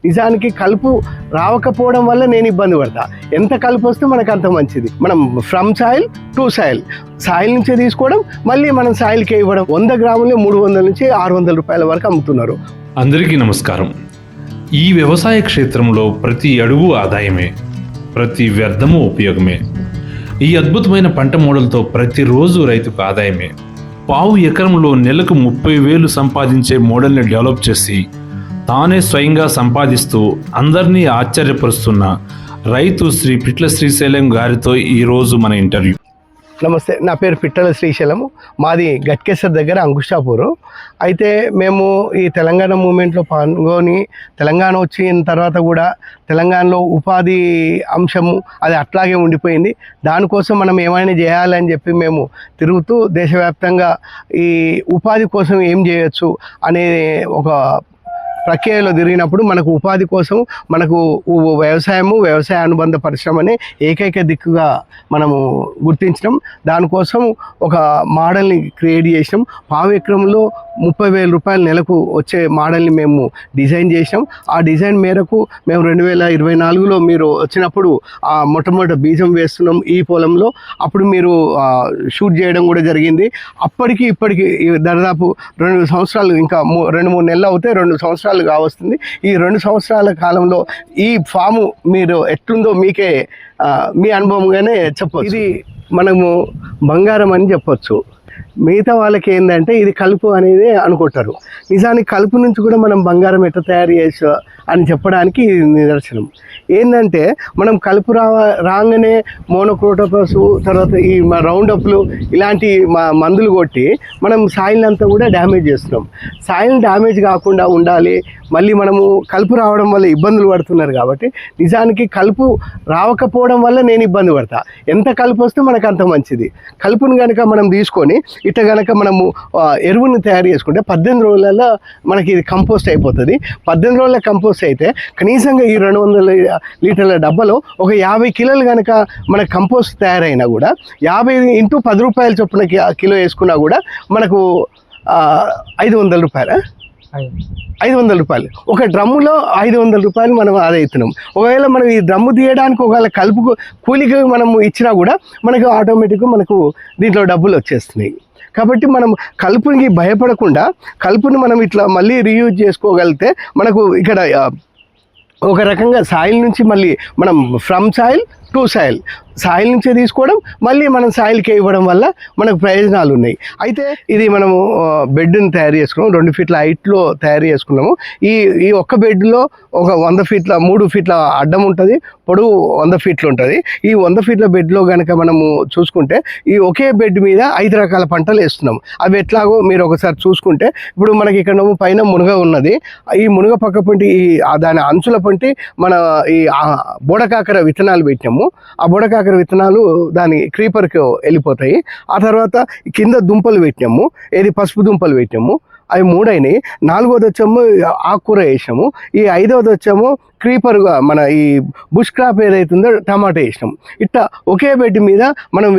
నిజానికి కలుపు రావకపోవడం వల్ల నేను ఇబ్బంది పడతా. ఎంత కలుపు వస్తే మనకు అంత మంచిది. మనం from soil two soil, soil నుంచే తీసుకోవడం, మళ్ళీ మనం సాయిల్కే ఇవ్వడం. 100 గ్రాములు 300 నుంచి 600 రూపాయల వరకు అమ్ముతున్నారు. అందరికీ నమస్కారం. ఈ వ్యవసాయ క్షేత్రంలో ప్రతి అడుగు ఆదాయమే, ప్రతి వ్యర్థము ఉపయోగమే. ఈ అద్భుతమైన పంట మోడల్తో ప్రతిరోజు రైతుకు ఆదాయమే. పావు ఎకరంలో నెలకు 30,000 సంపాదించే మోడల్ని డెవలప్ చేసి తానే స్వయంగా సంపాదిస్తూ అందరినీ ఆశ్చర్యపరుస్తున్న రైతు శ్రీ పిట్ల శ్రీశైలం గారితో ఈరోజు మన ఇంటర్వ్యూ. నమస్తే, నా పేరు పిట్టల శ్రీశైలము. మాది గట్కేసర్ దగ్గర అంకుషాపూరు. అయితే మేము ఈ తెలంగాణ మూమెంట్లో పాల్గొని తెలంగాణ వచ్చిన తర్వాత కూడా తెలంగాణలో ఉపాధి అంశము అది అట్లాగే ఉండిపోయింది. దానికోసం మనం ఏమైనా చేయాలని చెప్పి మేము తిరుగుతూ దేశవ్యాప్తంగా ఈ ఉపాధి కోసం ఏం చేయొచ్చు అనే ఒక ప్రక్రియలో తిరిగినప్పుడు మనకు ఉపాధి కోసం మనకు వ్యవసాయ అనుబంధ పరిశ్రమనే ఏకైక దిక్కుగా మనము గుర్తించడం. దానికోసం ఒక మోడల్ని క్రియేట్ చేసినాం. పావు ఎకరంలో 30,000 రూపాయలు నెలకు వచ్చే మోడల్ని మేము డిజైన్ చేసినాం. ఆ డిజైన్ మేరకు మేము 2024లో మీరు వచ్చినప్పుడు ఆ మొట్టమొదటి బీజం వేస్తున్నాం ఈ పొలంలో. అప్పుడు మీరు షూట్ చేయడం కూడా జరిగింది. అప్పటికి ఇప్పటికి దాదాపు 2 సంవత్సరాలు, ఇంకా 2-3 నెలలు అవుతే 2 సంవత్సరాలు కావస్తుంది. ఈ 2 సంవత్సరాల కాలంలో ఈ ఫాము మీరు ఎట్లుందో మీకే మీ అనుభవంగానే చెప్పచ్చు. ఇది మనము బంగారం అని చెప్పొచ్చు. మిగతా వాళ్ళకి ఏంటంటే ఇది కలుపు అనేది అనుకుంటారు. నిజానికి కలుపు నుంచి కూడా మనం బంగారం ఎట్లా తయారు చేసా అని చెప్పడానికి ఇది నిదర్శనం. ఏంటంటే మనం కలుపు రాగానే మోనోక్రోటోఫాస్, తర్వాత ఈ రౌండప్లు ఇలాంటి మందులు కొట్టి మనం సాయిల్ అంతా కూడా డ్యామేజ్ చేస్తున్నాం. సాయిల్ డ్యామేజ్ కాకుండా ఉండాలి. మళ్ళీ మనము కలుపు రావడం వల్ల ఇబ్బందులు పడుతున్నారు కాబట్టి నిజానికి కలుపు రావకపోవడం వల్ల నేను ఇబ్బంది పడతా. ఎంత కలుపు వస్తే మనకు అంత మంచిది. కలుపుని కనుక మనం తీసుకొని ఇట్లా కనుక మనము ఎరువుని తయారు చేసుకుంటే 18 రోజులలో మనకి ఇది కంపోస్ట్ అయిపోతుంది. 18 రోజుల కంపోస్ట్ అయితే కనీసంగా ఈ 200 లీటర్ల డబ్బాలో ఒక 50 కిలోలు కనుక మన కంపోస్ట్ తయారైనా కూడా 50 × 10 రూపాయల చొప్పున కిలో వేసుకున్నా కూడా మనకు 500 రూపాయలు 500 రూపాయలు ఒక డ్రమ్ములో 500 రూపాయలు మనం ఆదాయిస్తున్నాం. ఒకవేళ మనం ఈ డ్రమ్ము తీయడానికి ఒకవేళ కలుపు కూలికి మనం ఇచ్చినా కూడా మనకు ఆటోమేటిక్గా మనకు దీంట్లో డబ్బులు వచ్చేస్తున్నాయి. కాబట్టి మనం కలుపుకి భయపడకుండా కలుపుని మనం ఇట్లా మళ్ళీ రీయూజ్ చేసుకోగలిగితే మనకు ఇక్కడ ఒక రకంగా సాయిల్ నుంచి మళ్ళీ మనం from soil two soil, soil నుంచే తీసుకోవడం, మళ్ళీ మనం సాయిల్కే ఇవ్వడం వల్ల మనకు ప్రయోజనాలు ఉన్నాయి. అయితే ఇది మనము బెడ్ని తయారు చేసుకున్నాము. 2 ఫీట్ల హైట్లో తయారు చేసుకున్నాము. ఈ ఒక్క బెడ్లో ఒక 100 ఫీట్ల 3 ఫీట్ల అడ్డం ఉంటుంది, పొడవు 100 ఫీట్లు ఉంటుంది. ఈ 100 ఫీట్ల బెడ్లో కనుక మనము చూసుకుంటే ఈ ఒకే బెడ్ మీద 5 రకాల పంటలు వేస్తున్నాము. అవి ఎట్లాగో మీరు ఒకసారి చూసుకుంటే ఇప్పుడు మనకి ఇక్కడ పైన మునగ ఉన్నది. ఈ మునగ పక్క పంటి దాని అంచుల పంటి మన ఈ బోడకాకర విత్తనాలు పెట్టినాము. ఆ బోడకాకర విత్తనాలు దాని క్రీపర్కి వెళ్ళిపోతాయి. ఆ తర్వాత కింద దుంపలు పెట్టినాము, ఏది పసుపు దుంపలు పెట్టినాము. అవి 3 అయినాయి. 4వది వచ్చాము ఆకుకూర వేసాము. ఈ 5వది వచ్చాము క్రీపర్గా మన ఈ బుష్ క్రాప్ ఏదైతుందో టమాటా వేసినాం. ఇట్లా ఒకే బెడ్ మీద మనం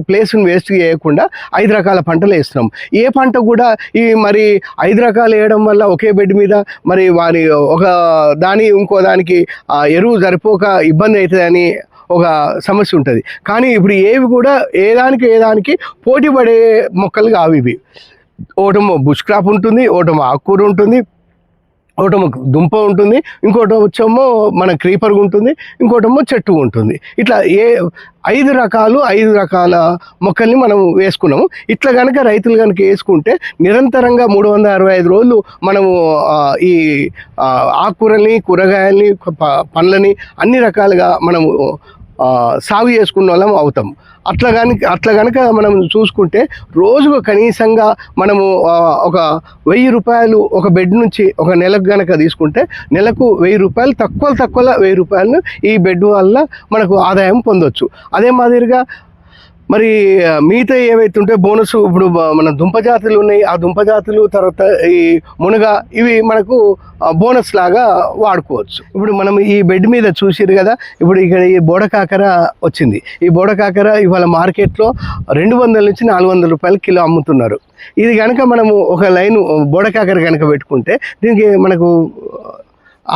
ప్లేస్ని వేస్ట్ చేయకుండా 5 రకాల పంటలు వేస్తున్నాం. ఏ పంట కూడా ఈ మరి 5 రకాలు వేయడం వల్ల ఒకే బెడ్ మీద మరి వారి ఒక ఇంకో దానికి ఎరువు సరిపోక ఇబ్బంది అవుతుందని ఒక సమస్య ఉంటుంది. కానీ ఇప్పుడు ఏవి కూడా ఏదానికి పోటీ పడే మొక్కలు కావు ఇవి. ఒకటేమో బుష్ క్రాప్ ఉంటుంది, ఒకటేమో ఆకుకూర ఉంటుంది, ఒకటేమో దుంప ఉంటుంది, ఇంకోటి వచ్చేమో మన క్రీపర్ ఉంటుంది, ఇంకోటేమో చెట్టు ఉంటుంది. ఇట్లా 5 రకాల మొక్కల్ని మనం వేసుకున్నాము. ఇట్లా కనుక రైతులు కనుక వేసుకుంటే నిరంతరంగా 365 రోజులు మనము ఈ ఆకుకూరల్ని, కూరగాయల్ని, పండ్లని అన్ని రకాలుగా మనము సాగు చేసుకున్న వాళ్ళం అవుతాం. అట్లా కనుక మనం చూసుకుంటే రోజుకు కనీసంగా మనము ఒక 1000 రూపాయలు ఒక బెడ్ నుంచి ఒక నెలకు కనుక తీసుకుంటే నెలకు 1000 రూపాయలు తక్కువలో 1000 రూపాయలను ఈ బెడ్ వల్ల మనకు ఆదాయం పొందొచ్చు. అదే మాదిరిగా మరి మిగతా ఏవైతే ఉంటే బోనస్, ఇప్పుడు మన దుంప జాతులు ఉన్నాయి, ఆ దుంప జాతులు తర్వాత ఈ మునగ ఇవి మనకు బోనస్ లాగా వాడుకోవచ్చు. ఇప్పుడు మనం ఈ బెడ్ మీద చూసిరు కదా, ఇప్పుడు ఇక్కడ ఈ బోడకాకర వచ్చింది. ఈ బోడకాకర ఇవాళ మార్కెట్లో 200 నుంచి 400 రూపాయలు కిలో అమ్ముతున్నారు. ఇది కనుక మనము ఒక లైన్ బోడకాకర కనుక పెట్టుకుంటే దీనికి మనకు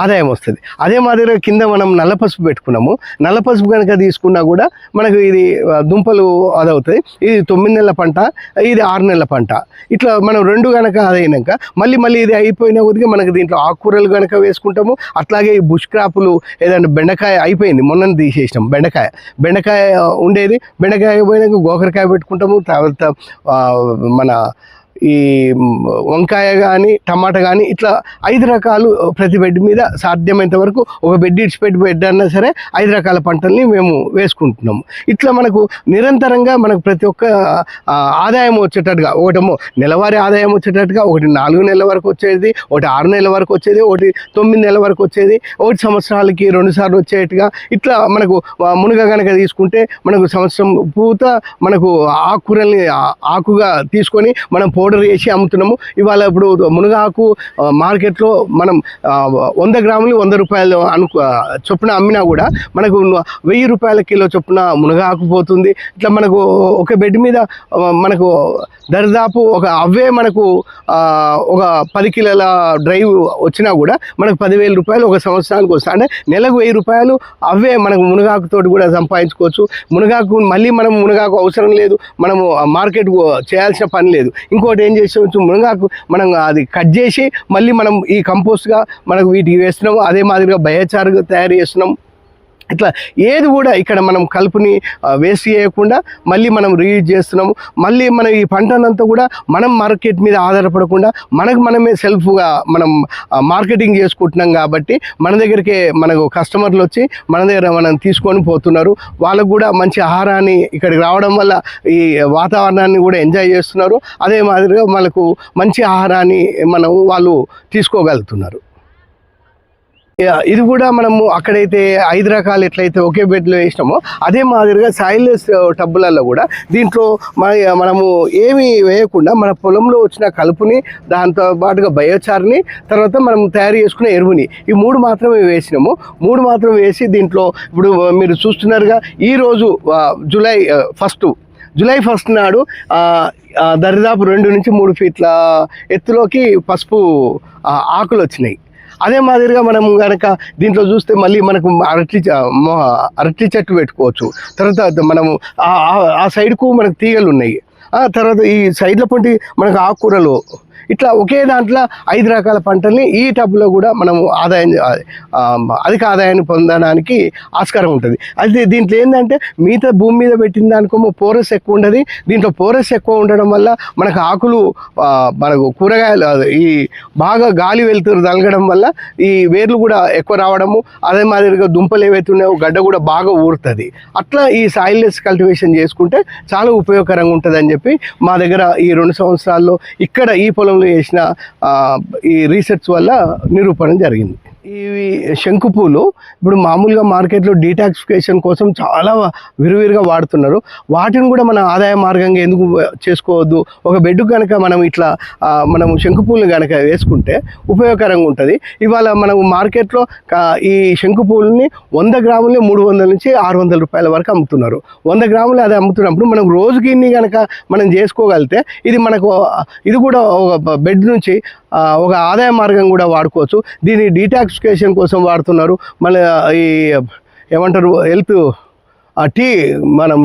ఆదాయం వస్తుంది. అదే మాదిరిగా కింద మనం నల్ల పసుపు పెట్టుకున్నాము. నల్ల పసుపు కనుక తీసుకున్నా కూడా మనకు ఇది దుంపలు అదవుతాయి. ఇది 9 నెలల పంట, ఇది 6 నెలల పంట. ఇట్లా మనం 2 కనుక అదైనాక మళ్ళీ ఇది అయిపోయిన కొద్దిగా మనకు దీంట్లో ఆకుకూరలు కనుక వేసుకుంటాము. అట్లాగే ఈ బుష్ క్రాపులు ఏదైనా బెండకాయ అయిపోయింది, మొన్న తీసేసినాం. బెండకాయ ఉండేది, బెండకాయ పోయినాక గోకరకాయ పెట్టుకుంటాము. తర్వాత మన ఈ వంకాయ కానీ టమాటా కానీ ఇట్లా 5 రకాలు ప్రతి బెడ్ మీద సాధ్యమైనంత వరకు ఒక బెడ్ ఇడిచిపెట్టి బెడ్ అన్నా సరే 5 రకాల పంటల్ని మేము వేసుకుంటున్నాము. ఇట్లా మనకు నిరంతరంగా మనకు ప్రతి ఒక్క ఆదాయం వచ్చేటట్టుగా, ఒకటేమో నెలవారీ ఆదాయం వచ్చేటట్టుగా, ఒకటి 4 నెలల వరకు వచ్చేది, ఒకటి 6 నెలల వరకు వచ్చేది, ఒకటి 9 నెలల వరకు వచ్చేది, ఒకటి సంవత్సరాలకి 2 సార్లు వచ్చేట్టుగా. ఇట్లా మనకు మునగ కనుక తీసుకుంటే మనకు సంవత్సరం పూత మనకు ఆకుకూరల్ని ఆకుగా తీసుకొని మనం పౌడర్ వేసి అమ్ముతున్నాము. ఇవాళ ఇప్పుడు మునగాకు మార్కెట్లో మనం 100 గ్రాములు 100 రూపాయలు చొప్పున అమ్మినా కూడా మనకు 1000 రూపాయల కిలో చొప్పున మునగాకు పోతుంది. ఇట్లా మనకు ఒక బెడ్ మీద మనకు దరిదాపు అవే మనకు ఒక 10 కిలోల డ్రైవ్ వచ్చినా కూడా మనకు 10,000 రూపాయలు ఒక సంవత్సరానికి వస్తాయి. అంటే నెలకు 1000 రూపాయలు అవే మనకు మునగాకుతోటి కూడా సంపాదించుకోవచ్చు. మళ్ళీ మనం మునగాకు అవసరం లేదు, మనము మార్కెట్ చేయాల్సిన పని లేదు. ఇంకోటి ఏం చేసాము, మునగాకు మనం అది కట్ చేసి మళ్ళీ మనం ఈ కంపోస్ట్గా మనకు వీటికి వేస్తున్నాము. అదే మాదిరిగా బయోచారుగా తయారు చేస్తున్నాం. ఇట్లా ఏది కూడా ఇక్కడ మనం కలుపుని వేస్ట్ చేయకుండా మళ్ళీ మనం రీయూజ్ చేస్తున్నాము. మళ్ళీ మనం ఈ పంటనంతా కూడా మనం మార్కెట్ మీద ఆధారపడకుండా మనమే సెల్ఫ్గా మనం మార్కెటింగ్ చేసుకుంటున్నాం. కాబట్టి మన దగ్గరికి మనకు కస్టమర్లు వచ్చి మన దగ్గర మనం తీసుకొని పోతున్నారు. వాళ్ళకు కూడా మంచి ఆహారాన్ని ఇక్కడికి రావడం వల్ల ఈ వాతావరణాన్ని కూడా ఎంజాయ్ చేస్తున్నారు. అదే మాదిరిగా మనకు మంచి ఆహారాన్ని వాళ్ళు తీసుకోగలుగుతున్నారు. ఇది కూడా మనము అక్కడైతే 5 రకాలు ఎట్లయితే ఒకే బెడ్లో వేసినామో అదే మాదిరిగా సాయిల్లెస్ టబ్బులలో కూడా దీంట్లో మనము ఏమీ వేయకుండా మన పొలంలో వచ్చిన కలుపుని, దాంతో పాటుగా బయోచార్ని, తర్వాత మనం తయారు చేసుకునే ఎరువుని, ఈ 3 మాత్రమే వేసినాము. 3 మాత్రం వేసి దీంట్లో ఇప్పుడు మీరు చూస్తున్నారుగా, ఈరోజు జూలై 1 నాడు దరిదాపు 2 నుంచి 3 ఫీట్ల ఎత్తులోకి పసుపు ఆకులు వచ్చినాయి. అదే మాదిరిగా మనం కనుక దీంట్లో చూస్తే మళ్ళీ మనకు అరటి చెట్టు పెట్టుకోవచ్చు. తర్వాత మనము ఆ సైడ్కు మనకు తీగలు ఉన్నాయి. తర్వాత ఈ సైడ్ల పొంటి మనకు ఆకుకూరలు, ఇట్లా ఒకే దాంట్లో 5 రకాల పంటల్ని ఈ టబ్లో కూడా మనము అధిక ఆదాయాన్ని పొందడానికి ఆస్కారం ఉంటుంది. అయితే దీంట్లో ఏంటంటే మిగతా భూమి మీద పెట్టిన దానికేమో పోరస్ ఎక్కువ ఉండదు. దీంట్లో పోరస్ ఎక్కువ ఉండడం వల్ల మనకు ఆకులు మనకు కూరగాయలు ఈ బాగా గాలి వెలుతురు తగలడం వల్ల ఈ వేర్లు కూడా ఎక్కువ రావడము, అదే మాదిరిగా దుంపలు ఏవైతే ఉన్నాయో గడ్డ కూడా బాగా ఊరుతుంది. అట్లా ఈ సాయిల్లెస్ కల్టివేషన్ చేసుకుంటే చాలా ఉపయోగకరంగా ఉంటుంది అని చెప్పి మా దగ్గర ఈ 2 సంవత్సరాల్లో ఇక్కడ ఈ పొలంలో చేసిన ఈ రీసెర్చ్ వల్ల నిరూపణ జరిగింది. ఇవి శంకుపూలు ఇప్పుడు మామూలుగా మార్కెట్లో డీటాక్సిఫికేషన్ కోసం చాలా విరివిరిగా వాడుతున్నారు. వాటిని కూడా మన ఆదాయ మార్గంగా ఎందుకు చేసుకోవద్దు? ఒక బెడ్కు కనుక మనం ఇట్లా మనము శంకుపూలను కనుక వేసుకుంటే ఉపయోగకరంగా ఉంటుంది. ఇవాళ మనం మార్కెట్లో ఈ శంకుపూలని 100 గ్రాములే 300 నుంచి 600 రూపాయల వరకు అమ్ముతున్నారు. 100 గ్రాములు అది అమ్ముతున్నప్పుడు మనం రోజుకి ఇన్ని కనుక మనం చేసుకోగలిగితే ఇది కూడా ఒక బెడ్ నుంచి ఒక ఆదాయ మార్గం కూడా వాడుకోవచ్చు. దీన్ని డీటాక్సిఫికేషన్ కోసం వాడుతున్నారు. మళ్ళీ ఈ ఏమంటారు హెల్త్ మనం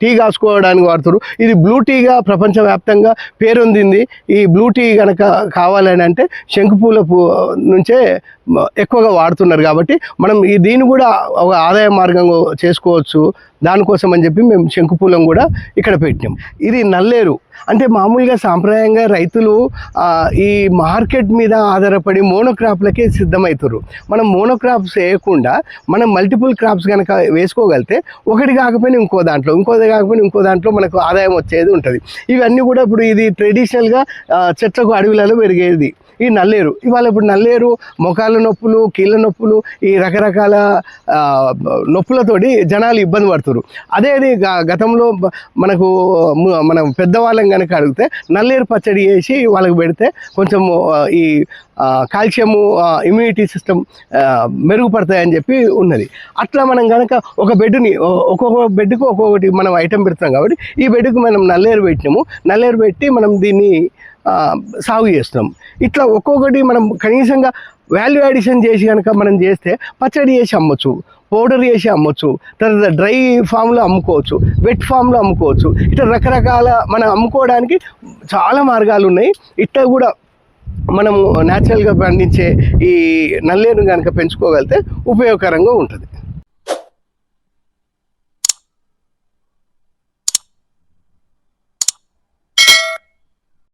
టీ కాసుకోవడానికి వాడుతారు. ఇది బ్లూ టీగా ప్రపంచవ్యాప్తంగా పేరొందింది. ఈ బ్లూ టీ కనుక కావాలని అంటే శంకుపూల నుంచే ఎక్కువగా వాడుతున్నారు. కాబట్టి మనం దీన్ని కూడా ఒక ఆదాయ మార్గంగా చేసుకోవచ్చు. దానికోసం అని చెప్పి మేము శంకుపూలం కూడా ఇక్కడ పెట్టినాం. ఇది నల్లేరు అంటే మామూలుగా సాంప్రదాయంగా రైతులు ఈ మార్కెట్ మీద ఆధారపడి మోనోక్రాప్లకే సిద్ధమవుతారు. మనం మోనోక్రాప్స్ వేయకుండా మనం మల్టిపుల్ క్రాప్స్ కనుక వేసుకోగలిగితే ఒకటి కాకపోయినా ఇంకో దాంట్లో మనకు ఆదాయం వచ్చేది ఉంటుంది. ఇవన్నీ కూడా ఇప్పుడు ఇది ట్రెడిషనల్గా చెట్లకు అడవులలో పెరిగేది ఈ నల్లేరు. ఇప్పుడు నల్లేరు మొఖాల నొప్పులు, కీళ్ళ నొప్పులు, ఈ రకరకాల నొప్పులతోటి జనాలు ఇబ్బంది పడుతున్నారు. అదే గతంలో మనం పెద్దవాళ్ళం కనుక అడిగితే నల్లేరు పచ్చడి చేసి వాళ్ళకి పెడితే కొంచెం ఈ కాల్షియము, ఇమ్యూనిటీ సిస్టమ్ మెరుగుపడతాయని చెప్పి ఉన్నది. అట్లా మనం కనుక ఒక బెడ్ని ఒక్కొక్క బెడ్కు ఒక్కొక్కటి మనం ఐటెం పెడతాం. కాబట్టి ఈ బెడ్కు మనం నల్లేరు పెట్టినాము. నల్లేరు పెట్టి మనం దీన్ని సాగు చేస్తున్నాం. ఇట్లా ఒక్కొక్కటి మనం కనీసంగా వాల్యూ అడిషన్ చేసి కనుక మనం చేస్తే పచ్చడి చేసి అమ్మొచ్చు, పౌడర్ చేసి అమ్మొచ్చు, తర్వాత డ్రై ఫామ్లో అమ్ముకోవచ్చు, వెట్ ఫామ్లో అమ్ముకోవచ్చు. ఇట్లా రకరకాల మనం అమ్ముకోవడానికి చాలా మార్గాలు ఉన్నాయి. ఇట్లా కూడా మనము న్యాచురల్గా పండించే ఈ నల్లేరు కనుక పెంచుకోగలిగితే ఉపయోగకరంగా ఉంటుంది.